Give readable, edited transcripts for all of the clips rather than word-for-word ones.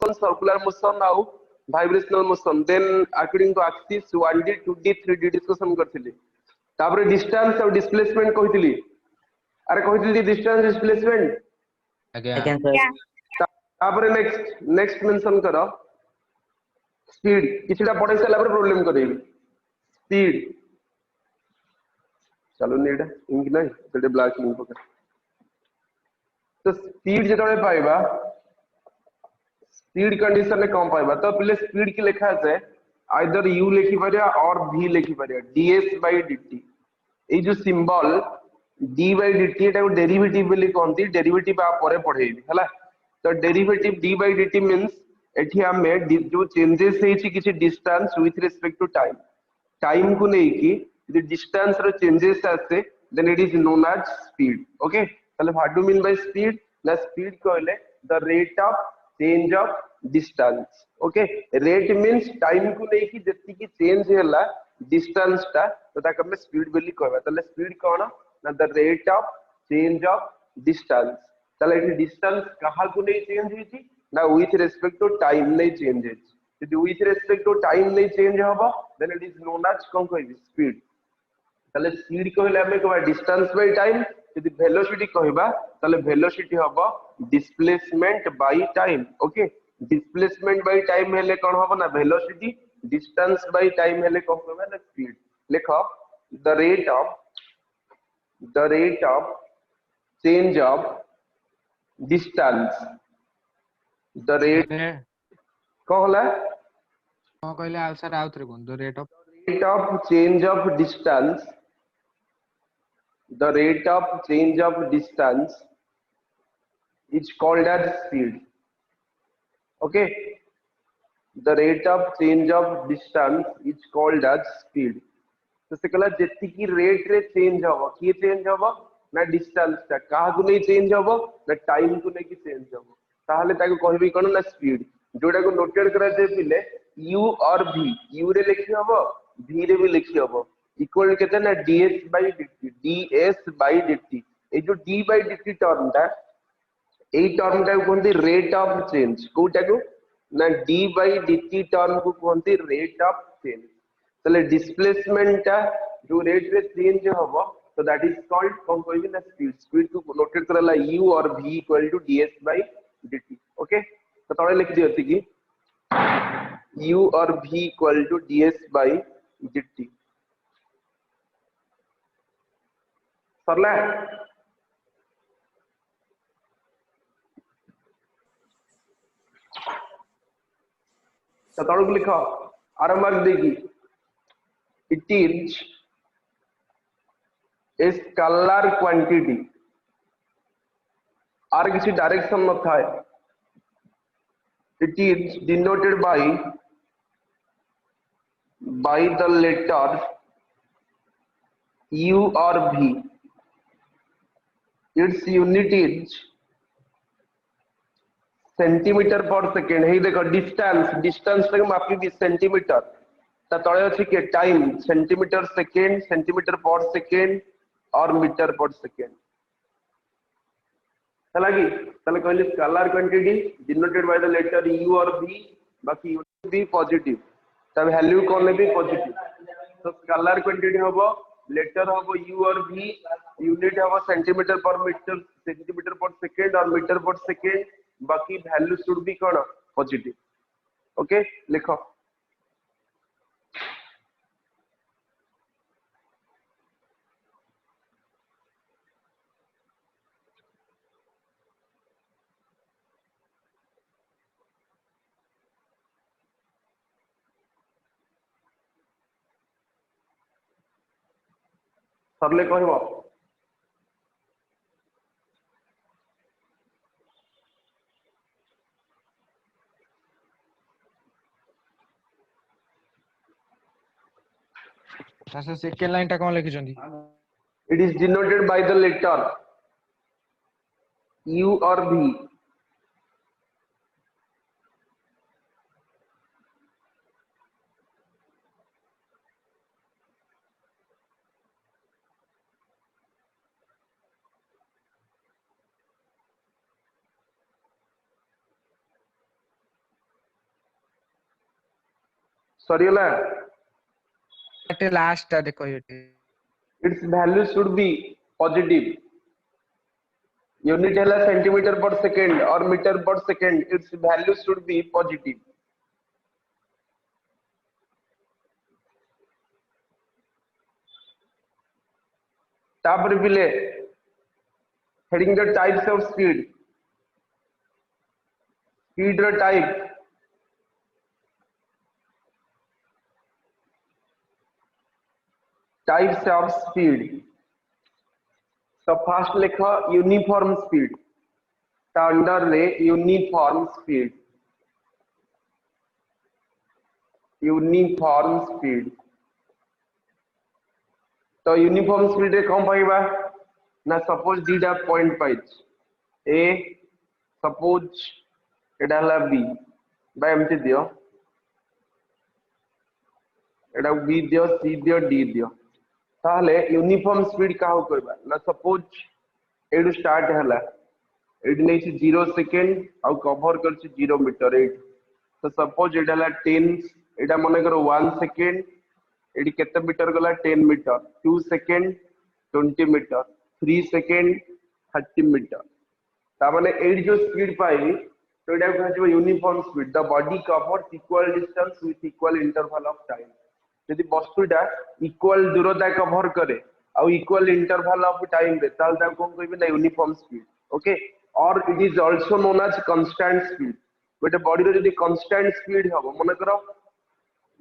circular motion आउ vibrational motion then according to axis 1D 2D 3D discussion करथिली तापर distance और displacement कहितली अरे कहितली distance displacement आज्ञा sir तापर नेक्स्ट मेंशन करो स्पीड किछटा पढ़े साला पर प्रॉब्लम करेबी स्पीड चलो नेडा इंक नहीं सेटे ब्लैक इंक पकड़ तो स्पीड जेतबे पाइबा स्पीड कंडीशन में कम पाइबा तो पहले स्पीड की लिखा है आइदर u लिखि परिया और v लिखि परिया ds/dt ए जो सिंबल d/dt एटा को डेरिवेटिव बोली कहंती डेरिवेटिव आ परे पढेबी हला तो डेरिवेटिव d/dt मींस एठी हमें जो चेंजेस है किसी distance with respect to time time को नहीं की the distance रो changes आसे then it is known as speed okay ताले what do you mean by speed the speed कहले the rate of change of distance okay rate means time को नहीं की जति की change हैला distance ता तो ताक हम speed बोली कहबा ताले speed कोन ना the rate of change of distance ताले एठी distance कहा को नहीं change होची ना with respect to time नहीं change होची यदि with respect to time नहीं change होबा then it is known as कोन कहबी speed ताले स्पीड कहले हमें कहबा डिस्टेंस बाय टाइम यदि वेलोसिटी कहबा ताले वेलोसिटी हबो displacement by time okay displacement by time हेले कोन हबो ना वेलोसिटी डिस्टेंस बाय टाइम हेले कोन कहबा ना स्पीड लिखो the rate of change of distance the rate कहला कहले आंसर आउत रे कोन the rate of change of distance the rate of change of distance is called as speed okay the rate of change of distance is called as speed तो से कहला जेति की रेट रे चेंज हबो की चेंज हबो ना डिस्टेंस ता काहा को नहीं चेंज हबो ना टाइम को नहीं की चेंज हबो ताहले ताको कहबी कोन ना स्पीड जोडा को नोटेड करा दे पिले u और v u रे लिखि हबो v रे भी लिखि हबो इक्वल केते ना ds/dt ए जो d/dt टर्म ता ए टर्म ता कोनती रेट ऑफ चेंज कोटा को ना d/dt टर्म को कोनती रेट ऑफ चेंज तले डिस्प्लेसमेंट ता जो रेट रे चेंज हबो तो दैट इज कॉल्ड कोन कहबी ना स्पीड स्पीड को नोटेड करला u और v equal to ds/dt okay तो तळे लिख दियो कि u और v इक्वल टू ds/dt सरला तो तळे को लिखो आरंभ देखी it is a scalar quantity आर किसी डायरेक्शन न था it is denoted by the letter u or v its unit is centimetre per second हे देखो डिस्टेंस तक मापी भी सेंटीमीटर ता तळे अछि के टाइम सेंटीमीटर पर सेकेंड और मीटर पर सेकेंड हला कि तले कहले scalar quantity denoted by the letter u और v बाकी यूनिट भी पॉजिटिव तब वैल्यू कोन ले भी पॉजिटिव तो स्केलर क्वांटिटी होबो लेटर होबो u और v यूनिट होबो सेंटीमीटर पर सेकेंड और मीटर पर सेकेंड बाकी वैल्यू शुड बी कोन पॉजिटिव ओके लिखो सरले कहबो सर सेकंड लाइन टा कोन लिखिसंदी it is denoted by the letter u or v Sarila Ete last टा देखो एटे its value should be positive. Unit है centimeter per second or meter per second, its value should be positive. तापर पिले heading the types of speed ର type types of speed. तो first लिख uniform speed under रे uniform speed तो uniform speed रे कौन पाइबा ना सपोज दीटा पॉइंट पाइछ ए सपोज एटा हला बी बा एमती दियो एटा बी दियो सी दियो डी दियो ताहले यूनिफॉर्म स्पीड का हो करबा ना सपोज एडु स्टार्ट हला एडु नै 0 सेकंड आ कवर करछि 0 मीटर एट तो सपोज एडा हला 10 एडा माने करो 1 सेकंड एडी केते मीटर गला 10 metre 2 second 20 metre 3 second 30 metre ता माने एडी जो स्पीड पाई तो एडा कहजिबो uniform speed the body covers equal distance with equal interval of time यदि वस्तुटा इक्वल दूरता कवर करे और इक्वल इंटरवल ऑफ टाइम रे ताल ता कोन कहबे ना यूनिफॉर्म स्पीड ओके और it is also known as constant speed गोटे बॉडी रो यदि कांस्टेंट स्पीड हबो मन करो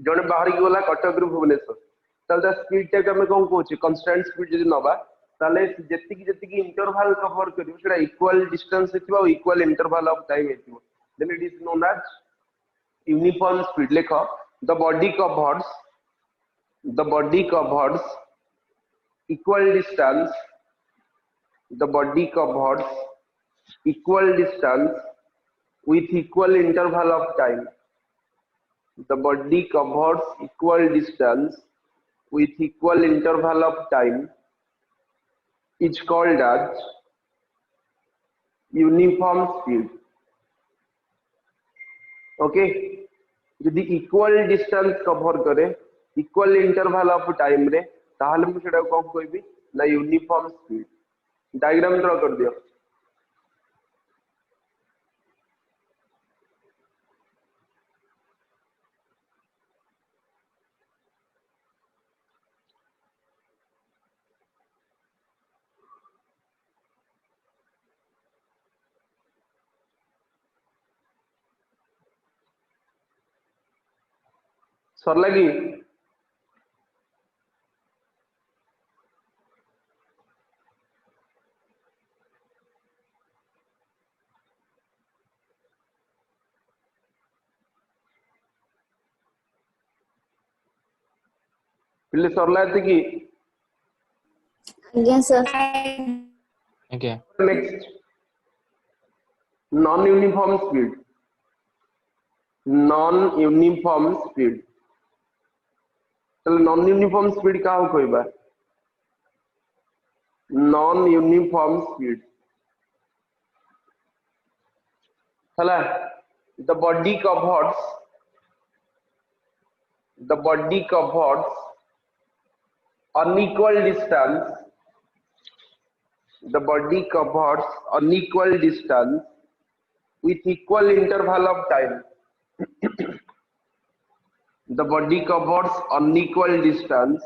जने बाहर की गला कटक रु भुवनेश्वर ताल ता स्पीड टा हम कोन कहूची कांस्टेंट स्पीड यदि नबा ताले जेतिकी इंटरवल कवर करियो सेटा इक्वल डिस्टेंस हेतिबा और इक्वल इंटरवल ऑफ टाइम हेतिबो then it is known as uniform speed लेखो the body covers equal distance with equal interval of time the body covers equal distance with equal interval of time is called as uniform speed okay यदि equal distance cover करे equal interval of time रे ताहले मु सेटा को कहबी ना uniform speed diagram draw कर दियो सर लगी पिले सरला कि Again, sir. Okay. Next non uniform speed चलो नॉन यूनिफॉर्म स्पीड का हो कहबा नॉन यूनिफॉर्म स्पीड हला the body covers unequal distance with equal interval of time the body covers unequal distance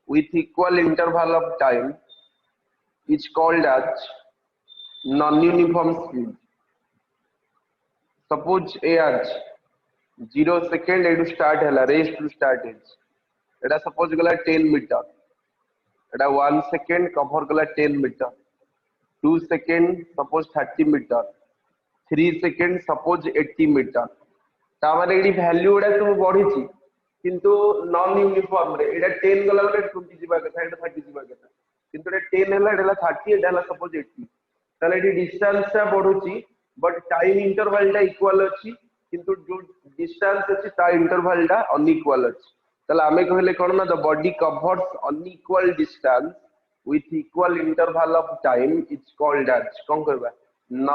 with equal interval of time is called as non-uniform speed suppose a आज 0 second एडु start हला race to start is एटा suppose गला 10 metre एटा 1 second cover गला 10 metre 2 second suppose 30 metre 3 second suppose 80 metre ता माने AD value एडा सब बढ़ी छि किंतु नॉन यूनिफॉर्म रे एडा 10 गला रे 20 जीवा कथा एडा 30 जीवा कथा किंतु एडा 10 हला एडा 30 एडा हला सपोज 80 ताले एडी डिस्टेंस ता बढ़ुची बट टाइम इंटरवल टा इक्वल अछि किंतु जो डिस्टेंस अछि ता इंटरवल टा अनइक्वल अछि ताले आमे कहले कोन ना the body covers unequal distance with equal interval of time it's called as कोन करबा ना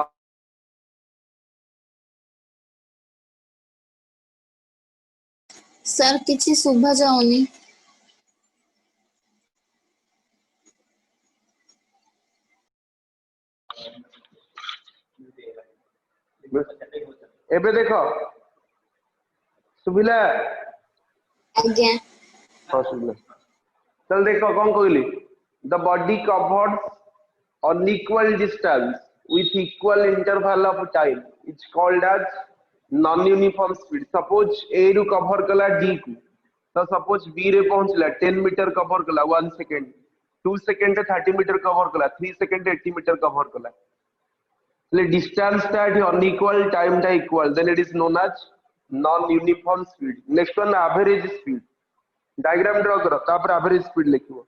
सर किछि सुभा जाउनी। एबे देखो सुबिला आज्ञा। हाँ सुबिला चल देखो कौन कहली the body covered unequal distance with equal interval of time is called as non-uniform speed. Suppose A रू कवर कला D को तो सपोज B रे पहुंचला 10 मीटर कवर कला 1 सेकंड 2 सेकंड 30 मीटर कवर कला 3 सेकंड 80 मीटर कवर कला ले डिस्टेंस टा एठी अनइक्वल टाइम टा equal then it is known as non uniform speed. Next one average speed. Diagram draw करो तापर एवरेज स्पीड लिखिबो.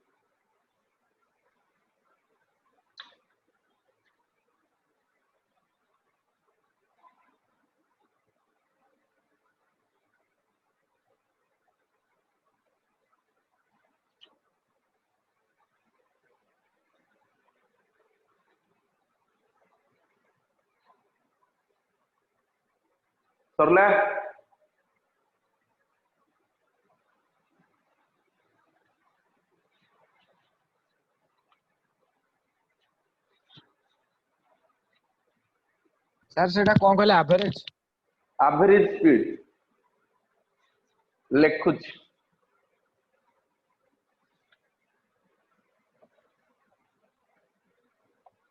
सरला सर सेटा कोन कहले एवरेज एवरेज स्पीड लिखुछ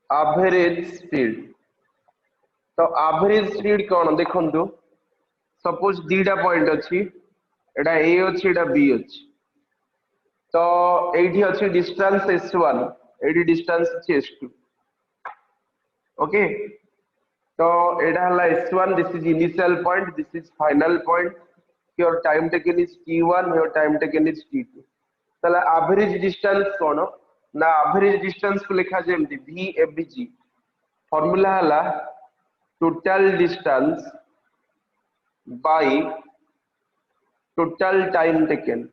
एवरेज स्पीड. तो एवरेज स्पीड कौन देखंतु सपोज दीटा पॉइंट अछि एटा ए अछि एटा बी अछि तो एठी अछि डिस्टेंस s1 एठी डिस्टेंस अछि s2 ओके तो एटा हला s1 this is initial point this is final point your time taken is t1 your time taken is t2 तला एवरेज डिस्टेंस कोन ना एवरेज डिस्टेंस को लिखा जेमति vfg फार्मूला हला total distance by total time taken.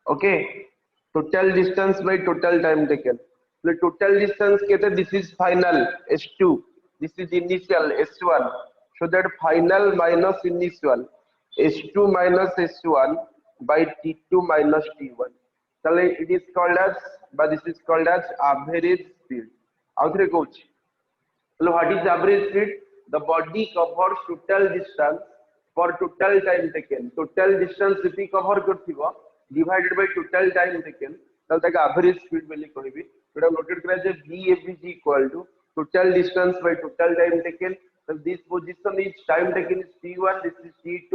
Okay, total distance by total time taken. So total distance कहते this is final s2, this is initial s1, so that final minus initial s2 minus s1 by t2 minus t1. So it is called as, but this is called as average speed. आउथरे कोच so what is average speed? The body covers total distance for total time taken. Total distance if cover करथिबो divided by total time taken तब तक average speed बोली कहबी. एटा noted करा जे VFG equal to total distance by total time taken. So this position is time taken is t1, this is t2.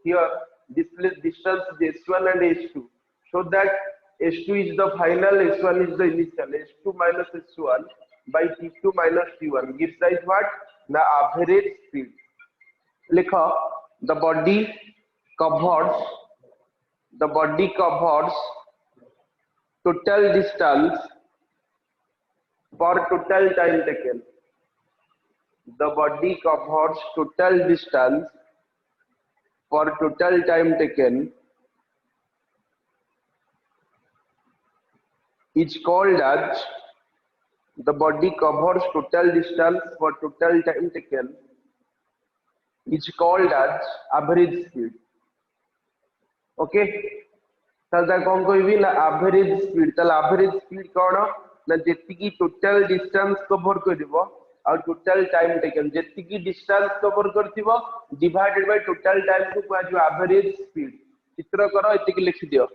Here this distance is s1 and s2. So that s2 is the final, s1 is the initial. s2 minus s1 by t2 minus t1 gives rise what? The average speed. Likha the body covers total distance for total time taken. The body covers total distance for total time taken is called as the body covers total distance for total time taken is called as average speed. Okay, S कौन कोई भी ना average speed ताला average speed कौन ना जेती की total distance cover कर दिवो और total time taken जेती की distance cover कर दिवो divided by total time को क्या जो average speed चित्र करो इतनी की लिख दियो.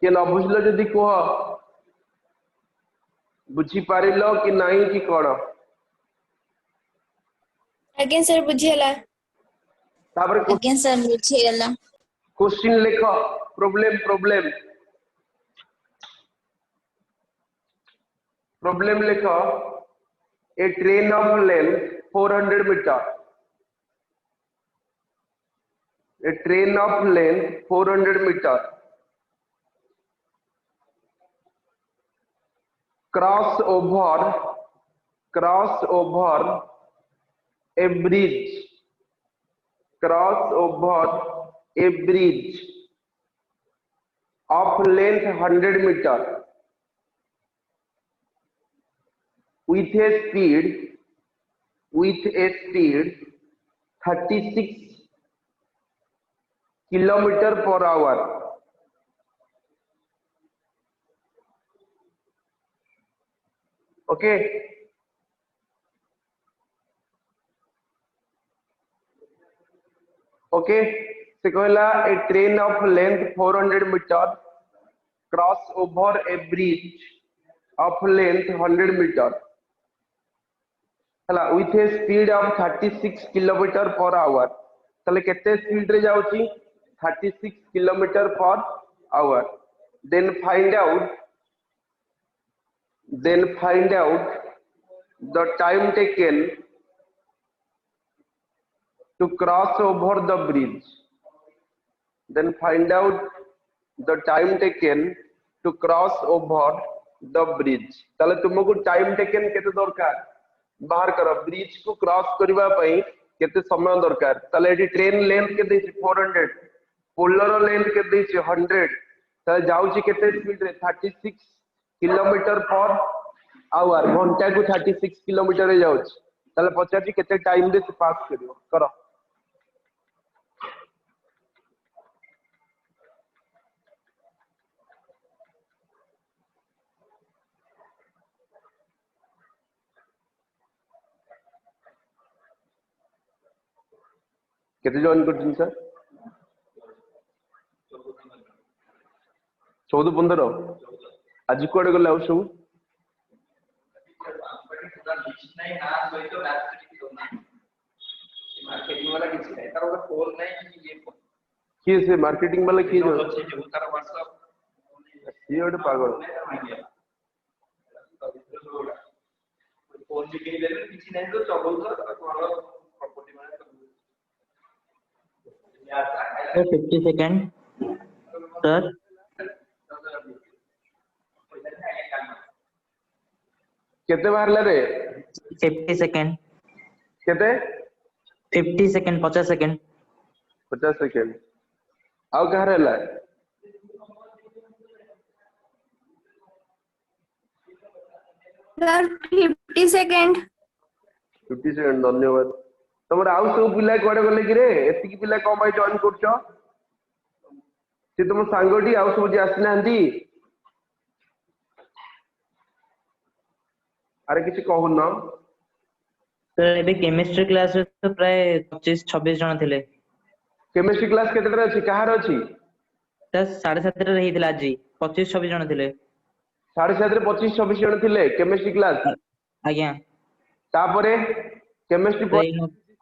के न बुझलो जदि कह बुझी पारिलो कि नहीं कि कोन आज्ञा सर बुझियला. तापर आज्ञा सर बुझियला. क्वेश्चन लिखो प्रॉब्लम लिखो a train of length 400 meter, a train of length 400 meter cross over a bridge cross over a bridge of length 100 meter with a speed 36 kilometer per hour. Okay. Okay, se कहला a train of length 400 meter cross over a bridge of length 100 meter हला with a speed of 36 kilometer per hour. ताले केते speed रे जाउची 36 kilometer per hour. Then find out the time taken to cross over the bridge. Then find out the time taken to cross over the bridge. ताले तुमको time taken केते दरकार बाहर करो ब्रिज को क्रॉस करबा पई केते समय दरकार. ताले एटी ट्रेन लेंथ के देछि 400 पोलर लेंथ के देछि 100 ताले जाउची केते स्पीड रे 36 किलोमीटर पर आवर घंटा को 36 किलोमीटर रे जाउची. ताले पचाची केते टाइम दे पास करियो करो. केते जॉइन करछिन सर 14-15 आज कोडे गले आउ सब किए से मार्केटिंग वाला किए जो ये ओटे पागल फोन जी के लेवल किछि नहीं तो चबल तो प्रॉपर्टी माने 50 सेकंड सर केते बाहरला रे 50 सेकंड केते 50 सेकंड 50 सेकंड 50 सेकंड आउ कहां रहला सर 50 सेकंड 50 सेकंड धन्यवाद. तमर आउ सब पिला कोडे गले कि रे एति की पिला कोन भाई जॉइन करछो से तुम सांगोटी आउ सब जे आसनांती अरे किछि कहू न सर एबे केमिस्ट्री क्लास रे तो प्राय 25 26 जण थिले. केमिस्ट्री क्लास केते रे अछि कहार अछि सर 7:30 रे हेतिला आज 25 26 जण थिले. 7:30 रे 25 26 जण थिले केमिस्ट्री क्लास. आज्ञा तापरे केमिस्ट्री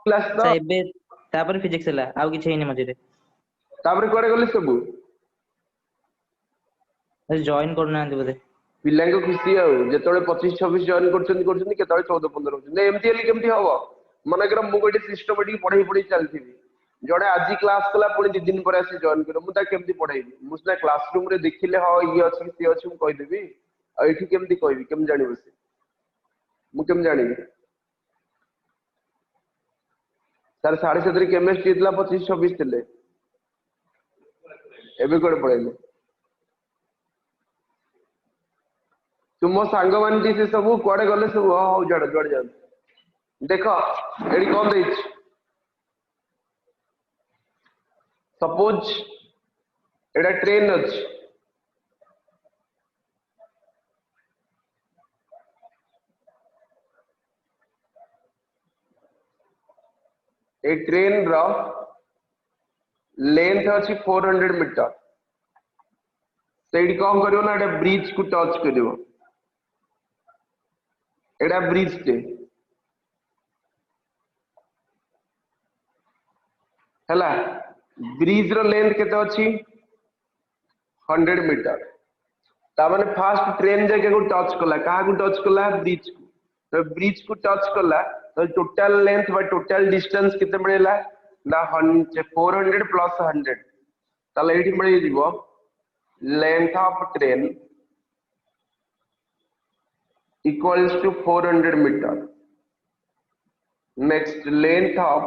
क्लास तो एबे तापर फिजिक्स हला आउ किछ हेनी मझिरे. तापरे कोडे गले सब जॉइन करना बोधे पिलांको खुशी आउ जेतोळे 25 26 जॉइन करछन केतोळे 14 15 होछन एमटी एली केमती हबो मनकर मु गोटे सिस्टमेटिक पढाई चलथिबी जड़े आज क्लास कला पुणी 2 दिन पर आसी जॉइन कर मुझे केमती पढ़ाइबी मुझे क्लासरूम रे देखिले हाँ ये अच्छी सी अच्छी मुझे कहीदेवी आईठी केमती कहबी केम जानी से मु केम जानी सर 7:30 केमिस्ट्री इतला 25 26 थिले एबे कोड पढ़ाइले तुम सांग मान से सब कुआडे गले सब हाँ जड़े जुआड़े जान देख एडी कौन देछ सपोज एडा ट्रेन अछि ए ट्रेन रो लेंथ अछि 400 मीटर सेडी कौन करियो ना एडा ब्रिज को टच करियो एडा ब्रिज टे हला ब्रिज रो लेंथ केते अछि 100 मीटर ता माने फास्ट ट्रेन जगह को टच कला कहा को टच कला ब्रिज को तो ब्रिज को टच कला तो total length by total distance केते मिलेला ना 400 प्लस 100 ताले एठी मिले दिबो length of train equals to 400 metre next length of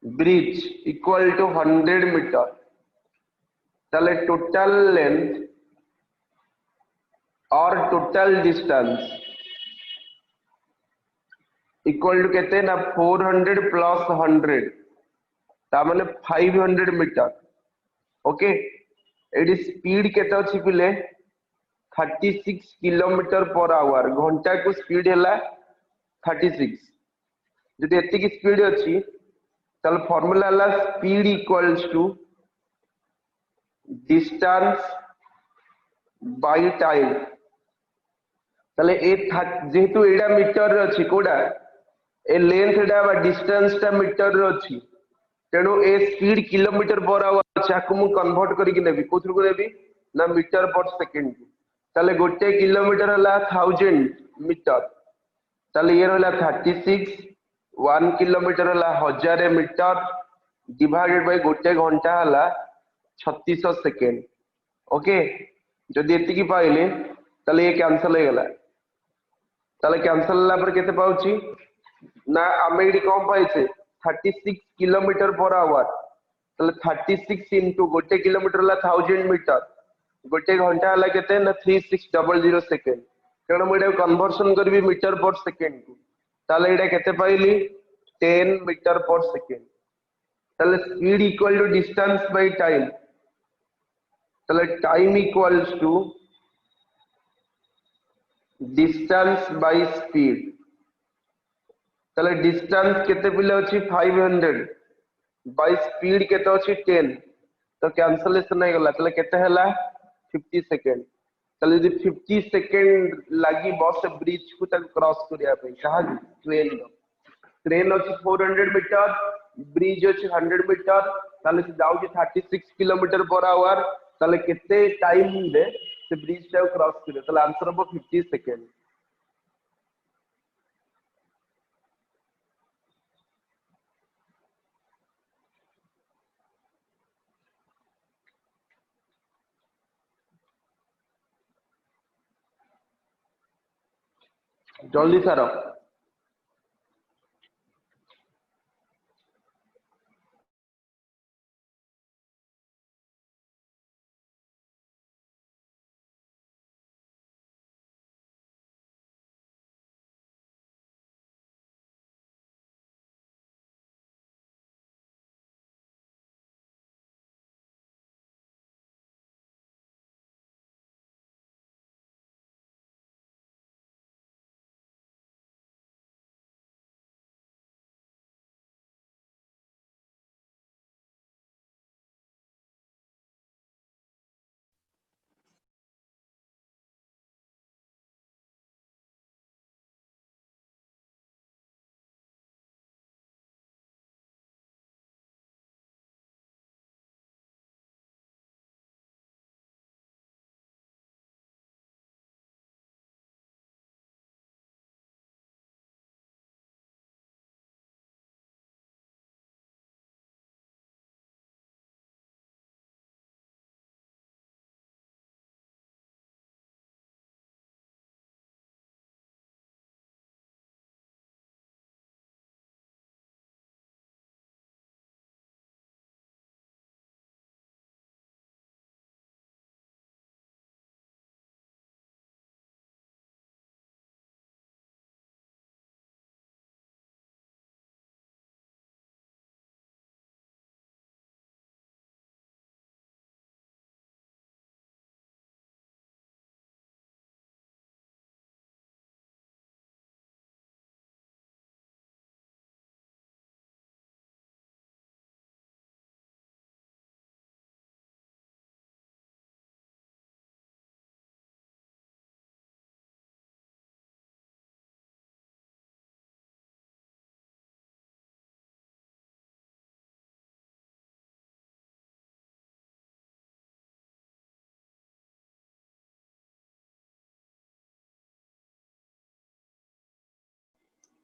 bridge equal to 100 meter তাহলে total length or total distance equal to केते ना 400 plus 100 ता माने 500 मीटर ओके एडी स्पीड केते अछि पिले 36 किलोमीटर पर आवर घंटा को स्पीड हैला 36 जदि एति की स्पीड अछि ताले फार्मूला हैला speed equals to distance by time ताले ए जेहेतु एडा मीटर रे अछि कोडा ए लेंथ डा बा डिस्टेंस टा मीटर रे अछि तेणु ए स्पीड किलोमीटर पर आवर चाकू मु कन्वर्ट करिक नेबी कोथुर को नेबी ना मीटर पर सेकंड ताले गोटे किलोमीटर हला 1000 मीटर ताले ये रहला 36 1 किलोमीटर हला 1000 मीटर डिवाइडेड बाय गोटे घंटा हला 3600 सेकंड ओके जदि एति की पाइले ताले ये कैंसिल हो गला ताले कैंसिल होला पर केते पाउची ना आमे एडी कम पाइछे 36 किलोमीटर पर आवर ताले 36 इनटू गोटे किलोमीटर ला 1000 मीटर गोटे घंटा हला केते ना 3600 सेकंड कारण मु एटा कन्वर्शन करबी मीटर पर सेकंड को ताले एटा केते पाइली 10 मीटर पर सेकंड ताले speed equal to distance by time ताले time equals to distance by speed ताले डिस्टेंस केते पिले अछि 500 बाय स्पीड केते अछि 10 तो कैंसलेशन हो गला ताले केते हला 50 सेकंड ताले जे 50 सेकंड लागी बस ब्रिज को तक क्रॉस करिया पे कहा ट्रेन अछि 400 मीटर ब्रिज अछि 100 मीटर ताले से जाउ 36 किलोमीटर पर आवर ताले केते टाइम दे से ब्रिज टा क्रॉस करे ताले आंसर हो 50 सेकंड जल्दी सारो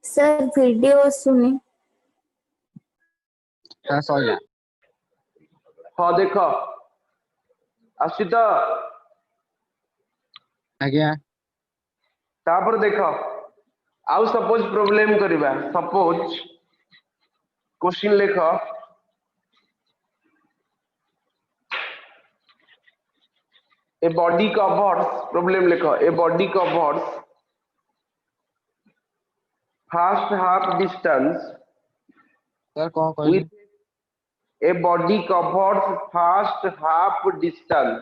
सर वीडियो सुनी हाँ सॉरी हाँ देख आसी तो आज्ञा तापर देख आउ सपोज प्रॉब्लम करबा सपोज क्वेश्चन लिख a body covers problem लिख a body covers first half distance sir कौन कहली with a body covers first half distance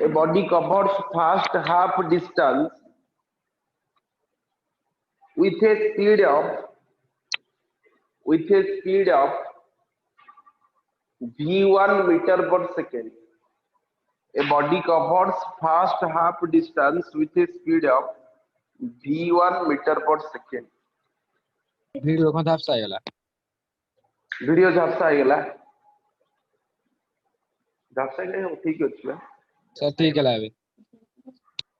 a body covers first half distance with a speed of v1 meter per second. A body covers first half distance with a speed of v1 meter per second. Video को धाप आइला video झापसा आइगला झापसा नहीं हम ठीक अछि बा sir ठीक है लावे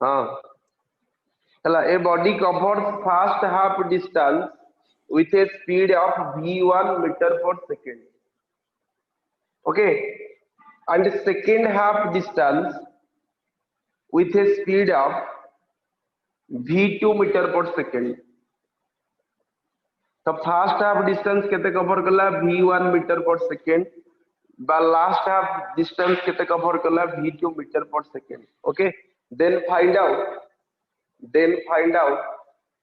हां चला a body covers first half distance with a speed of v1 meter per second. Okay, and the second half distance with a speed of v2 meter per second. तो फर्स्ट हाफ डिस्टेंस केते cover करला v1 metre per second बा last half distance केते cover करला v2 metre per second. Okay, then find out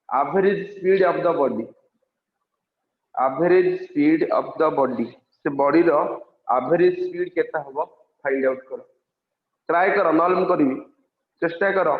average speed of the body. Average speed of the body से body रो average speed केता हबो find out करो. Try करो नॉलेम करबी चेष्टा करो.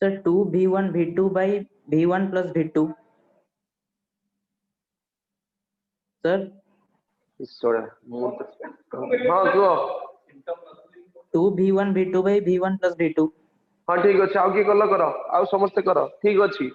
Sir, 2v1 v2 by v1 plus v2. Sir, ईश्वर हां को 2v1 v2 by v1 plus v2. हां ठीक अछि. आउ की कल करो आउ समस्त करो ठीक अछि.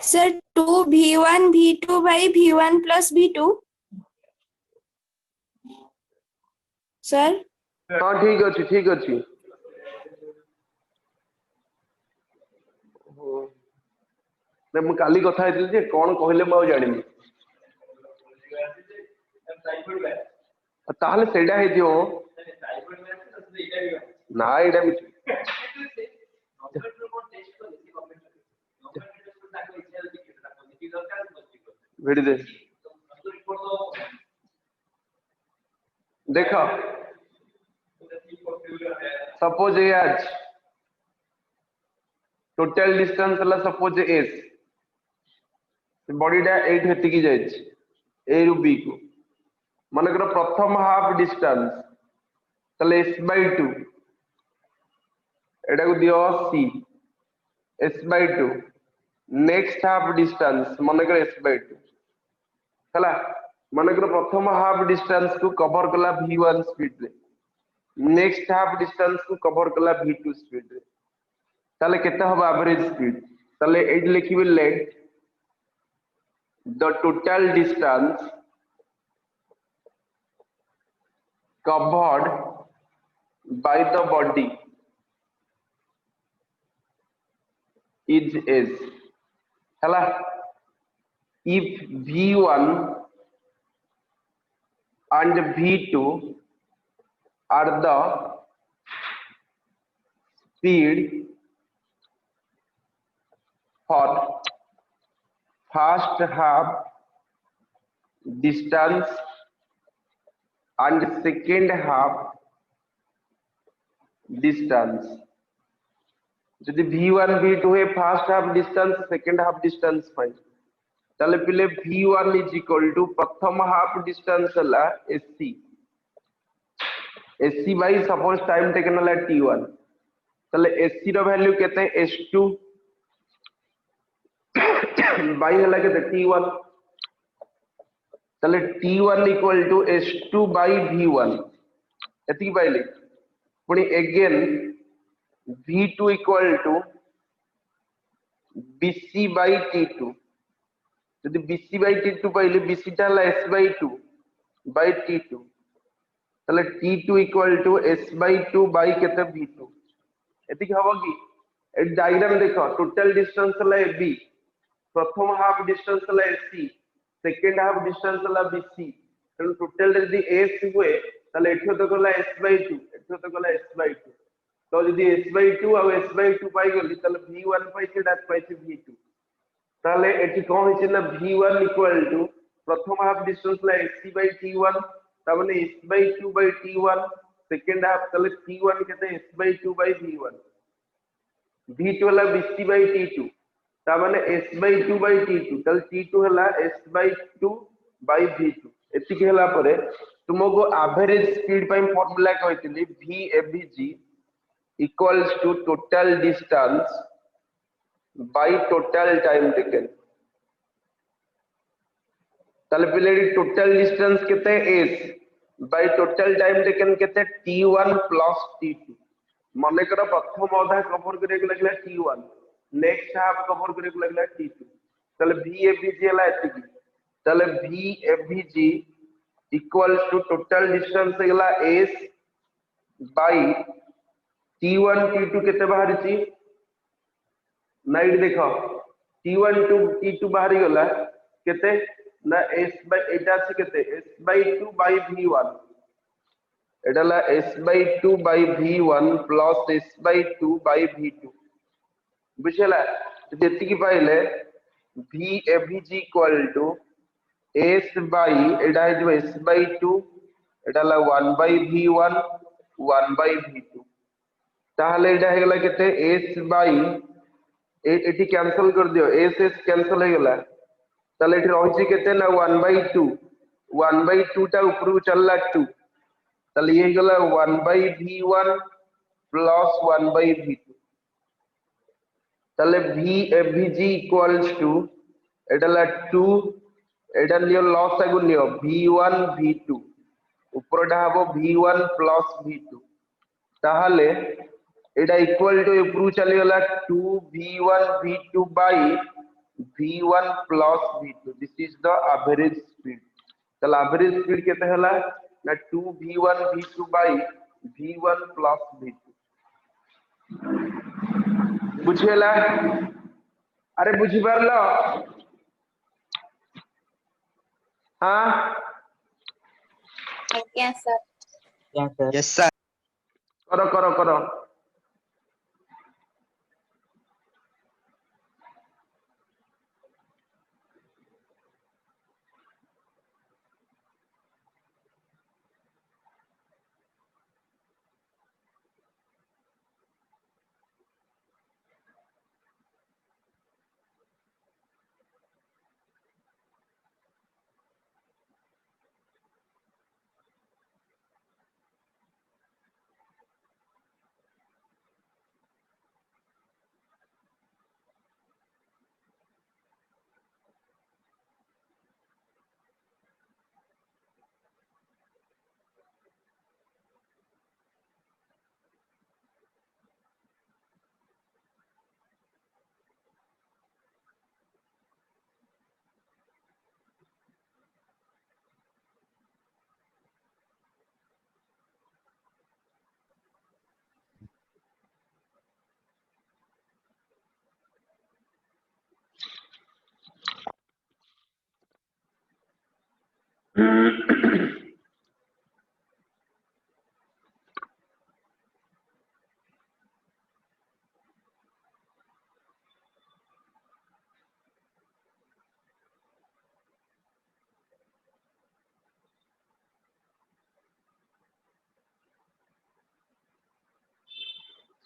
Sir, 2v1 v2 by v1 plus v2. Sir, हां ठीक अछि ठीक अछि. मैं मु काली कथा हेतिल जे कोन कहले म जानिनी ताहले सेडा हे दियो ना एडा मिछ भेडी दे देखो सपोज ए आज टोटल डिस्टेंस हला सपोज एस बॉडीटा एट हेतिकी जाइछ ए रु बी को मन कर प्रथम हाफ डिस्टेंस तले एस बाय 2 एटा को दियो C S by 2 next half distance मन कर एस बाय 2 हला मन कर प्रथम हाफ डिस्टेंस को कवर कला v1 स्पीड रे नेक्स्ट हाफ डिस्टेंस को कवर कला v2 स्पीड रे ताले केते हबा एवरेज स्पीड ताले एट लिखिबे let the total distance covered by the body is S hela if v1 and v2 are the speed for first half distance and second half distance যদি v1 v2 है first half distance second half distance पाई ताले पिले v1 is equal to प्रथम half distance हला एससी एससी by suppose time taken हला t1 ताले एससी रो वैल्यू केते s2 बाय हला केते t1 ताले t1 equal to s2 bye v1 एति पाइले पुनी again v2 equal to bc by t2 यदि bc बाय t2 पाइले bc टा हला s बाय 2 बाय t2 ताले t2 equal to s by 2 by केते v2 एति हबो कि ए डायग्राम देखो टोटल डिस्टेंस हला ab प्रथम हाफ डिस्टेंस हला ac सेकंड हाफ डिस्टेंस हला bc तेन टोटल यदि s हुए ताले एठो तो गला s बाय 2 एठो तो गला s बाय 2 तो यदि s बाय 2 और s बाय 2 पाई गली ताले v1 पाई से डाट पाई से v2 ताले एठी कोन हिचे ना v1 इक्वल टू प्रथम हाफ डिस्टेंस ला ac बाय t1 ता माने s by 2 by t1 second half ताले t1 केते s by 2 bye v1 v2 हला bc बाय t2 ता माने s बाय 2 बाय t2 ताले t2 हला s बाय 2 बाय v2 एति के हला परे तुमको एवरेज स्पीड पाई फार्मूला कहतिली vavg equals to total distance by total time taken ताले पहले टोटल डिस्टेंस केते s by total time taken केते t1 plus t2 माने कर प्रथम अधा कवर करे के लगला t1 नेक्स्ट हाफ कवर करे के लगला t2 ताले vavg हला एति ताले vavg equals to total distance हला s by t1 t2 केते बाहर छी नाइट देखो t1 टू t2 बाहर गला केते ना s by एटा से केते s by 2 by v1 एटाला s by 2 by v1 plus s by 2 by v2 बुझला जेति की पाइले vavg equal to s by एटा है जो s by 2 एटाला 1 by v1 1 by v2 ताहले एटा हे गला केते s by एटी कैंसिल कर दियो s s कैंसिल हे गला ताले एटी रहिछि केते ना 1 by 2 टा ऊपर चलला 2 ताले ये गला 1 by v1 plus 1 by v2 ताले vavg equals to एटाला 2 Etah Leo loss आगु लियो v1 v2 ऊपरटा हबो v1 plus v2 ताहले एटा इक्वल टू ऊपर चली गला 2v1 v2 by v1 plus v2 this is the average speed ताले एवरेज स्पीड केते हला ना 2v1 v2 by v1 plus v2 बुझेला अरे बुझी पारलो हां Yes, sir. Yeah, sir. Yes, sir. करो करो करो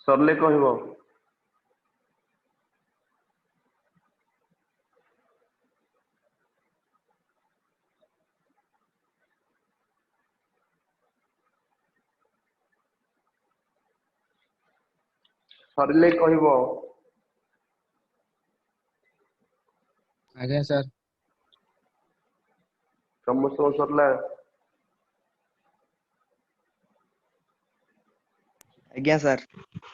सरले कहबो सरले कहबो आगे सर समस्त सरला आज्ञा सर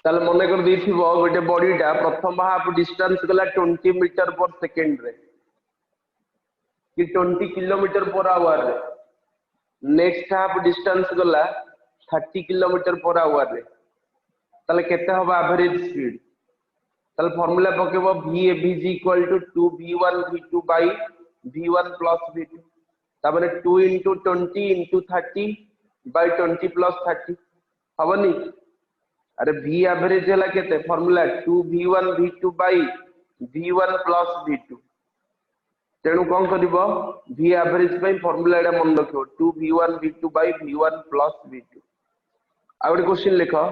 ताले मने कर देथिबो गोटे बॉडीटा प्रथम हाफ डिस्टेंस गला 20 मीटर पर सेकंड रे कि 20 किलोमीटर पर आवर रे नेक्स्ट हाफ डिस्टेंस गला 30 किलोमीटर पर आवर रे ताले केते हबा एवरेज स्पीड ताले फार्मूला पकेबो VAV equal to 2V1 V2 by V1 plus V2 ताबरे 2 into 20 into 30 by 20 plus 30 हबनी अरे V एवरेज हला केते formula 2V1 V2 by V1 plus V2 तेणु कौन करिवो V एवरेज पे फार्मूला एडा मन रखियो 2V1 V2 by V1 plus V2 आ गोटे क्वेश्चन लिखो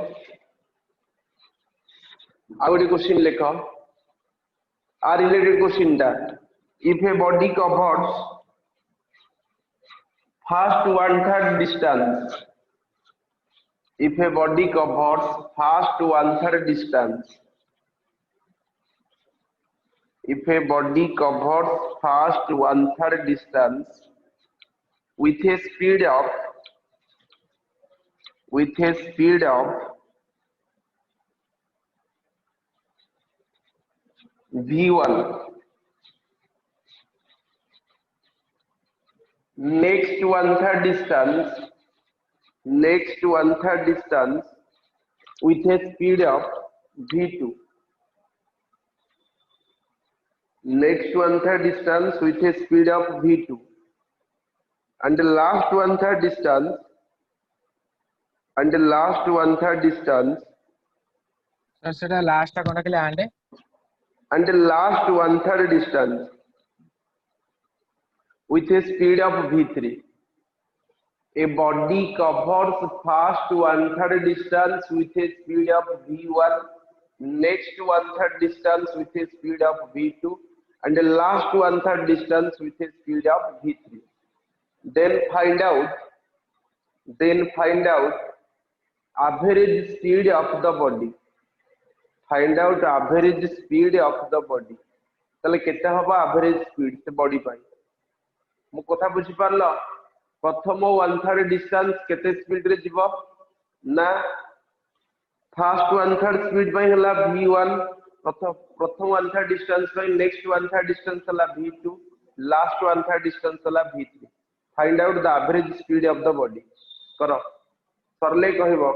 आ गोटे क्वेश्चन लिखो आ रिलेटेड क्वेश्चन टा if a body covers first 1/3 distance if a body covers first 1/3 distance if a body covers first 1/3 distance with a speed of v1 next 1/3 distance with a speed of v2 next 1/3 distance with a speed of v2 and the last 1/3 distance sir सेटा last कोन के आंडे and the last 1/3 distance with a speed of v3 a body covers first 1/3 distance with a speed of v1 next 1/3 distance with a speed of v2 and the last 1/3 distance with a speed of v3 then find out average speed of the body find out average speed of the body तले केते हबा average speed से body पाई मु कथा बुझी पारलो प्रथम 1/3 distance केते speed रे जीवो ना फर्स्ट 1/3 स्पीड पाई हला v1 प्रथम 1/3 डिस्टेंस पाई नेक्स्ट 1/3 डिस्टेंस हला v2 लास्ट 1/3 डिस्टेंस हला v3 find out the average speed of the body करो सरले कहबो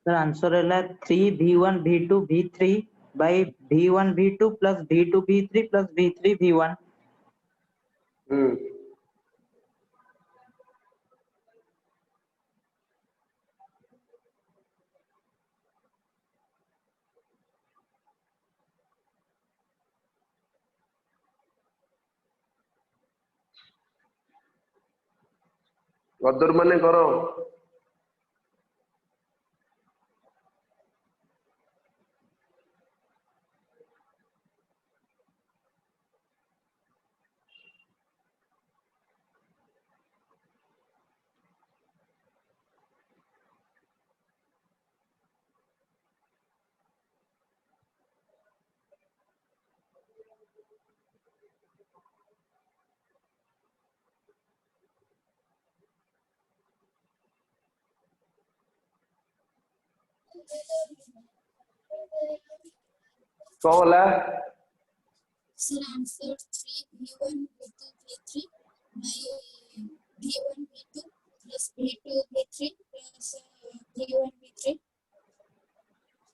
सर आंसर है 3v1 v2 v3 by v1 v2 plus v2 v3 plus v3 v1 गदर माने करो कौन होला Sir, answer 3 V1 V2 V3 by V1 V2 plus V2 V3 plus V1 V3.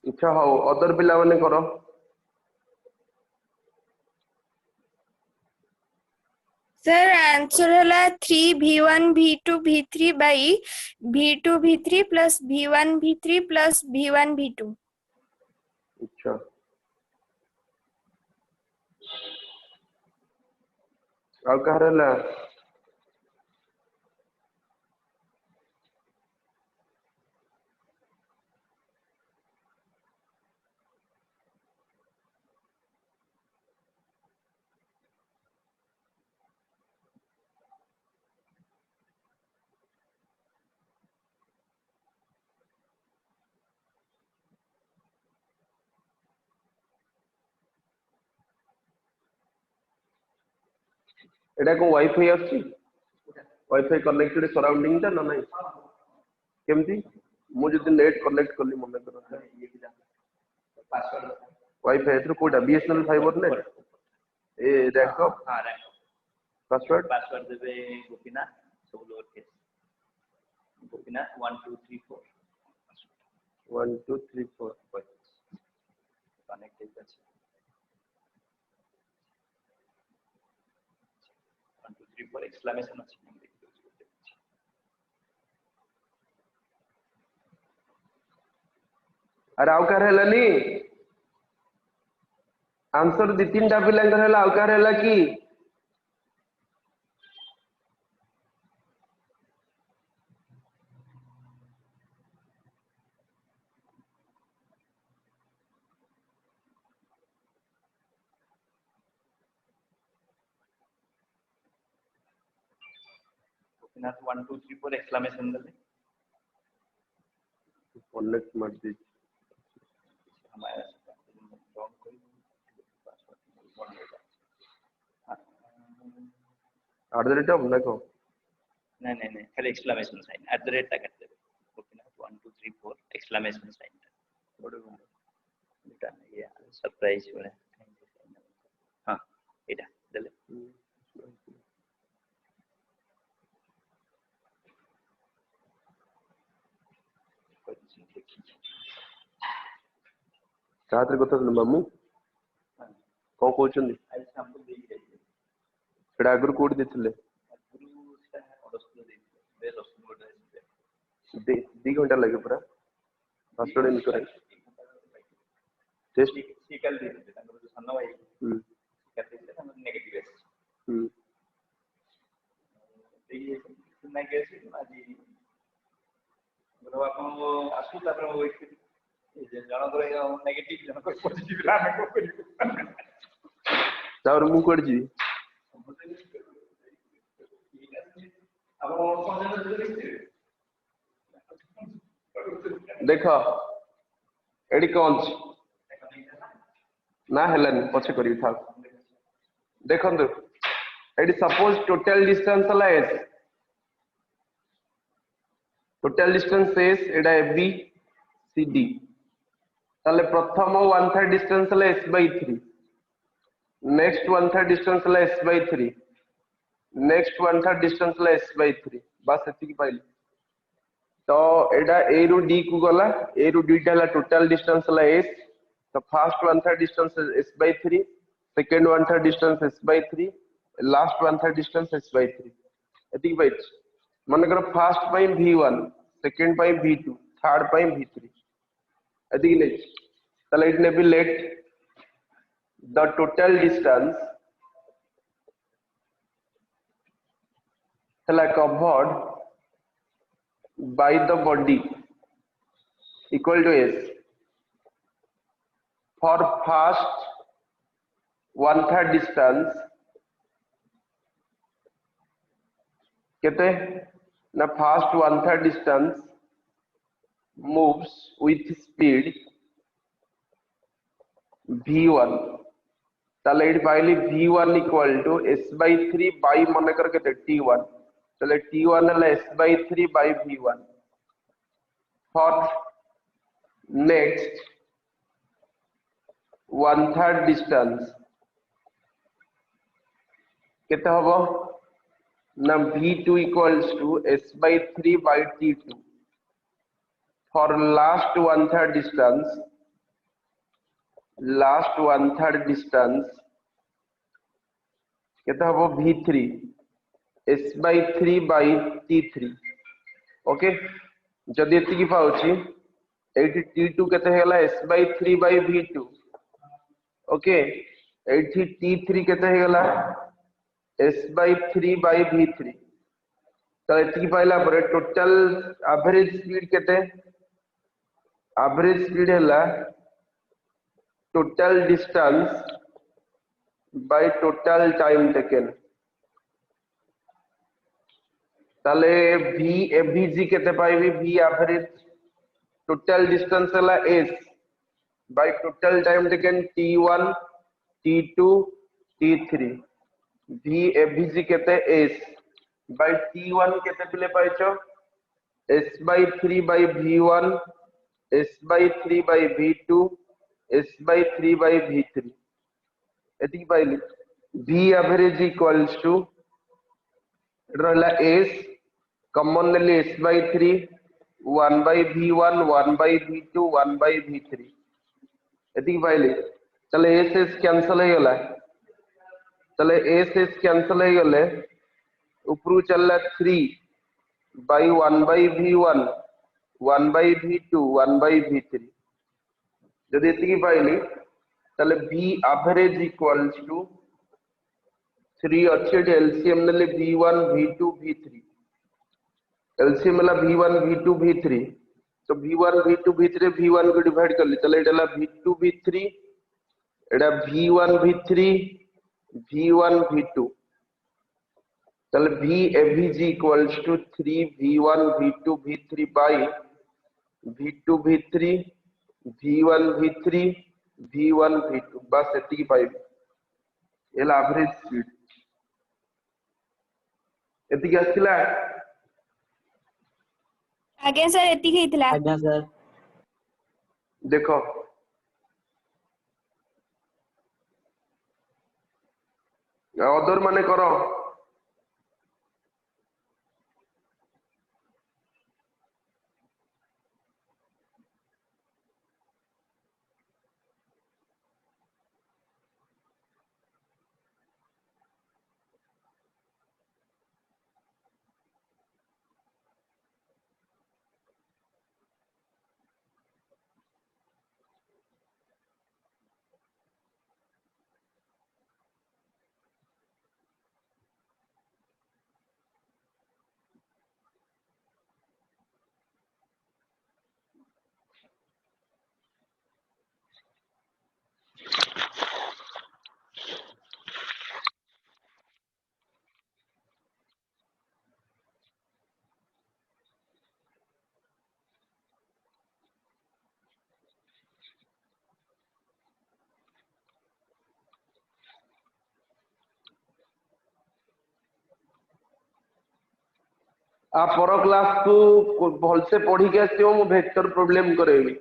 अच्छा हो अदर पिला माने करो सर आंसर है 3 V1 V2 V3 by V2 V3 plus V1 V3 plus V1 V2. अच्छा ଆଉ କାହାର ହେଲା एटा को वाईफाई आछि वाईफाई कनेक्टेड सराउंडिंग ता ना नहीं केमती मु जदि नेट कनेक्ट करली मन कर पासवर्ड वाईफाई थ्रू कोडा बीएसएनएल फाइबर ने ए रैकअप हां रैक पासवर्ड पासवर्ड देबे गोपीनाथ सब लोअर केस गोपीनाथ 1 2 3 4 1 2 3 4 कनेक्टेड अछि 1 2 3 4 एक्सक्लेमेशन अछि अरे आउ कार हेलानी आंसर दी तीन टा पिलांकर हेला आउ कार हेला की गोपीनाथ 1 2 3 4 एक्सक्लेमेशन देले कनेक्ट मत दी हमारा लॉग कोई पासवर्ड आर द रेट ऑफ ना को नहीं नहीं नहीं खाली exclamation sign at the rate तक करते गोपीनाथ 1 2 3 4 एक्सक्लेमेशन साइन बड़े बेटा ये सरप्राइज हो हां एटा देले रात्रि कथा मामू कौन कहउछन आई सैंपल दे ही रही सेडा अगर कोड देथिले गुरु से अडस्टो दे बे लसन दे 2 घंटा लगे पूरा पासवर्ड इन करे टेस्ट सीकल दे तांगर जो सन्न भाई करते थे तांगर नेगेटिव है ये सुनना कैसे आज गुरु आपन आसु तापर वेट जे जण करे नेगेटिव जण करे पॉजिटिव रामे को करी तावर मु कोड जी देखो एडी कौन ना हेलन पछे करी था देखंतु एडी सपोज टोटल डिस्टेंस हला एस टोटल डिस्टेंस एस एडा एबी सीडी ताले प्रथम 1/3 डिस्टेंस हला s by 3 नेक्स्ट 1/3 डिस्टेंस हला s by 3 नेक्स्ट 1/3 डिस्टेंस हला s by 3 बस एति की पाइली तो एडा a रु d को गला a रु d हला टोटल डिस्टेंस हला s तो first 1/3 distance s by 3 second 1/3 distance s by 3 last 1/3 distance s by 3 एति की पाइछ मन कर फर्स्ट पाई v1 सेकंड पाई v2 थर्ड पाई v3 एति की नै तले इट ने be let the total distance हला covered by the body equal to s for first 1/3 distance कहते ना first 1/3 distance moves with speed v1 ताले it पाइली v1 equal to s by 3 by मन कर कहते t1 चले t1 है s by 3 by v1 for next 1/3 distance केते हबो ना v2 equals to s by 3 by t2 for last one third distance केते हबो v3 s by 3 by t3 okay जदि एति की पाउची एठी t2 केते हेला s by 3 by v2 okay एठी t3 केते हेला s by 3 by v3 तो एति पाइला पर टोटल एवरेज स्पीड केते एवरेज स्पीड हैला total distance by total time taken ताले v avg केते पाइबी v एवरेज टोटल डिस्टेंस हैला s by total time taken t1 t2 t3 v avg केते s by t1 केते पिले पाइचो s by 3 by v1 s by 3 by v2 s by 3 by v3 एति पाइली v average equals to रहला s common ले s by 3 1 by v1 1 by v2 1 by v3 एति पाइली चले s cancel हो गला चले s कैंसिल हो गले ऊपर चलला 3 by 1 by v1 1 by v2 1 by v3 जदि एति पाइली तले v average equals to 3 अच्छे एलसीएम ले v1 v2 v3 एलसीएम ला v1 v2 v3 तो v1 v2 v3 v1 को डिवाइड कर ली चले एडला v2 v3 एडा v1 v3 v1 v2 चल v avg equals to 3 v1 v2 v3 by v2 v3 v1 v3 v1 v2 बस एति की पाइब एला एवरेज स्पीड एति की आसिला आगे सर एतिक ହେଇଥିଲା आज्ञा सर देखो अदर माने करो आ पर क्लास को भल से पढ़ी के आसीबो मु वेक्टर प्रॉब्लम करेबी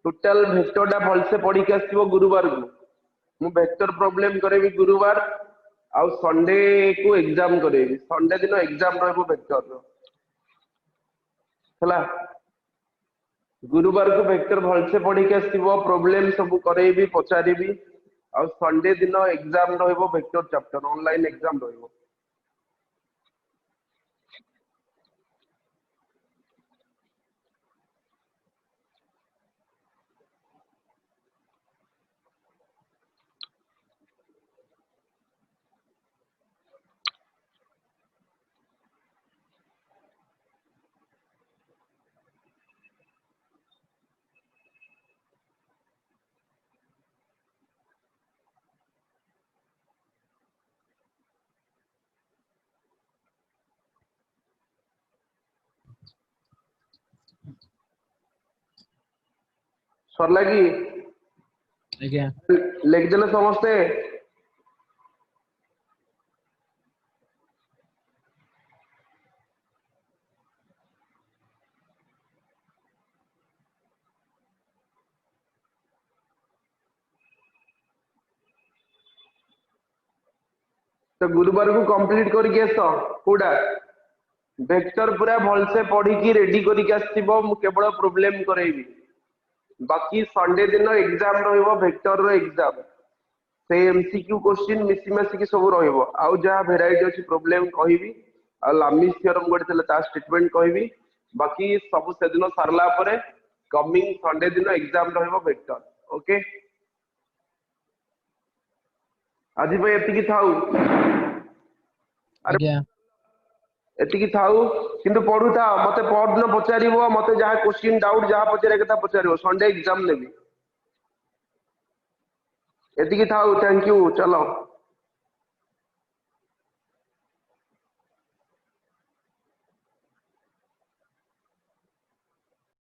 टोटल वेक्टर टा भल से पढ़ी के आसीबो गुरुवार को मु वेक्टर प्रॉब्लम करेबी गुरुवार आउ संडे को एग्जाम करेबी संडे दिन एग्जाम रहबो वेक्टर रो हला गुरुवार को वेक्टर भल से पढ़ी के आसीबो प्रॉब्लम सब करेबी पचारेबी आउ संडे दिन एग्जाम रहबो वेक्टर चैप्टर ऑनलाइन एग्जाम रहबो सरला की ଆଜ୍ଞା लिख देले समस्ते तो गुरुवार को कंप्लीट करके आस कोडा वेक्टर पूरा भल से पढ़ी की रेडी करके आसीबो मु केवल प्रॉब्लम करेबी बाकी संडे दिन एग्जाम रहिबो वेक्टर रो एग्जाम से एमसीक्यू क्वेश्चन मिसी मासी की सब रहिबो आउ जहा वेराइटी अछि प्रॉब्लम कहिबी आ लामिस थ्योरम गोटे तले ता स्टेटमेंट कहिबी बाकी सब से दिन सरला परे कमिंग संडे दिन एग्जाम रहिबो वेक्टर ओके आज भाई एतिकी थाउ अरे आज्ञा एतिकी थाउ किंतु पढुता मते परदिन पचारिबो मते जहा क्वेश्चन डाउट जहा पचारे कथा पचारिबो संडे एग्जाम नेबी एतिकी थाउ थैंक यू चलो